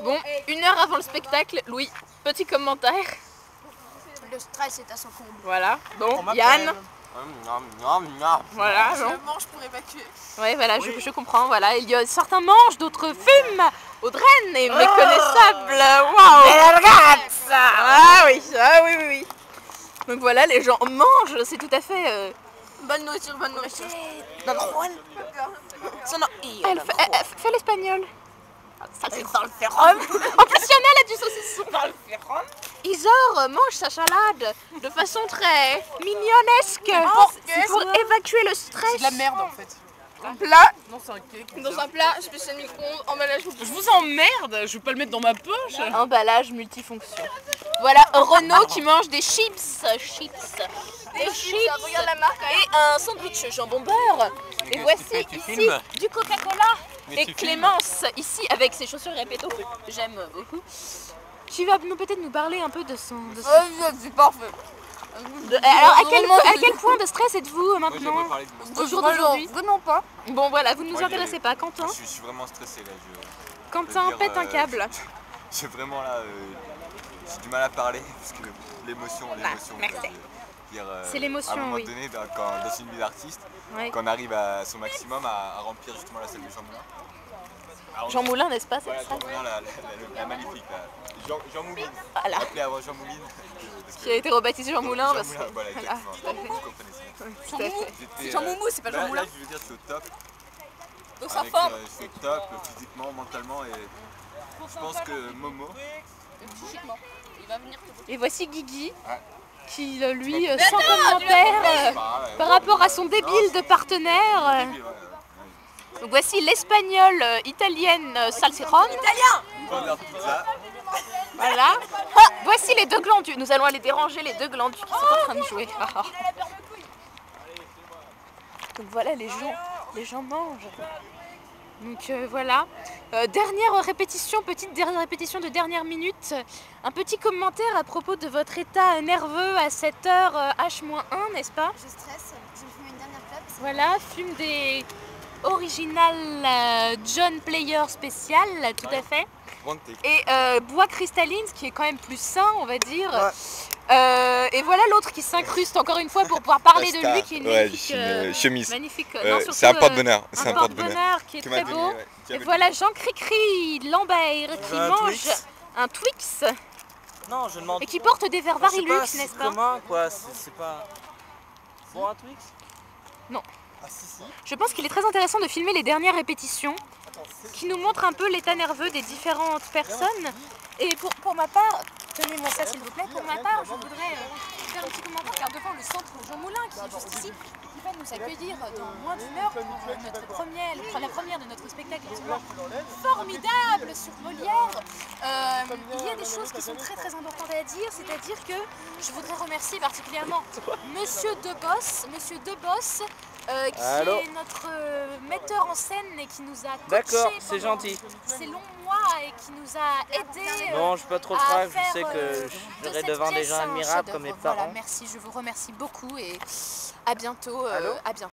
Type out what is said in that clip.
Bon, 1 heure avant le spectacle, Louis, petit commentaire. Le stress est à son comble. Voilà, bon, Yann. Voilà, Je bon. mange pour évacuer. Ouais, voilà, je comprends, voilà. Il y a certains mangent, d'autres fument. Audrey est méconnaissable. Waouh. Ah oui, oui. Donc voilà, les gens mangent, c'est tout à fait... Bonne nourriture, bonne nourriture. Elle fait l'espagnol. Dans le férum. En plus, Yana, elle a du saucisson. Dans le férum. Isor mange sa salade de façon très mignonesque pour évacuer le stress. C'est de la merde en fait. Un plat, Non, c'est un cake. dans un plat spécial micro-ondes, emballage. Je vous emmerde, je vais pas le mettre dans ma poche. Emballage multifonction. Voilà Renaud qui mange des chips. Des chips. Regarde la marque. Et un sandwich jambon beurre. Et voici ici du Coca-Cola. Et Clémence ici avec ses chaussures répéto que j'aime beaucoup. Qui va peut-être nous parler un peu de son... C'est parfait. Alors à quel point de stress êtes-vous maintenant au jour d'aujourd'hui? Vraiment pas. Bon voilà, vous ne nous intéressez pas. Quentin? Je suis vraiment stressé là. Quentin pète un câble. J'ai vraiment là, j'ai du mal à parler parce que l'émotion. Merci. C'est l'émotion, à un moment oui. donné, dans une vie d'artiste, Ouais. quand on arrive à son maximum à remplir justement la salle de Jean Moulin. Alors, Jean Moulin, n'est-ce pas? voilà, Jean Moulin, la magnifique là. Jean Mouline. Voilà. Appelé avant Jean Mouline. Qui a été rebaptisé Jean Moulin Jean parce Moulin, que... voilà, exactement. Vous comprenez ça. Tout à fait. C'est Jean Moumou, c'est pas Jean Moulin. Là, je veux dire, je suis au top. Dans sa forme. Je suis au top physiquement, mentalement et je pense que Momo. Psychiquement. Il va venir. Et voici Guigui, Ouais. qui lui, sans commentaire par rapport à son débile de partenaire. Donc voici l'espagnol italienne Salsicron. Italien. Voilà. Voici les deux glandus. Nous allons aller déranger les deux glandus qui sont en train de jouer. Donc voilà, les gens mangent. Donc voilà. Dernière répétition, petite répétition de dernière minute. Un petit commentaire à propos de votre état nerveux à 7h H-1, n'est-ce pas? Je stresse. Je fume une dernière clope. Voilà, fume des original John Player spécial, tout à fait. Et bois cristalline, ce qui est quand même plus sain, on va dire. Ouais. Et voilà l'autre qui s'incruste encore une fois pour pouvoir parler de lui, qui est une magnifique chemise. Magnifique. C'est un porte-bonheur. Un porte-bonheur qui est très beau. Et voilà Jean Cricri Lambert qui mange un Twix. Non, je demande. Et qui porte des verres Varilux, n'est-ce pas? Comment quoi? C'est pas. Pour un Twix? Non. Je pense qu'il est très intéressant de filmer les dernières répétitions qui nous montrent un peu l'état nerveux des différentes personnes. Et pour ma part, tenez-moi ça s'il vous plaît, pour ma part, je voudrais faire un petit commentaire car devant le centre Jean Moulin qui est juste ici, qui va nous accueillir dans moins d'1 heure pour la première de notre spectacle absolument formidable sur Molière. Il y a des choses qui sont très très importantes à dire, c'est-à-dire que je voudrais remercier particulièrement Monsieur Deboss, qui est notre metteur en scène et qui nous a coaché. D'accord, c'est gentil. Ces longs mois et qui nous a aidés. Non, je suis pas trop grave, je sais que je serai devant des gens admirables comme mes parents. Voilà, merci, je vous remercie beaucoup et à bientôt.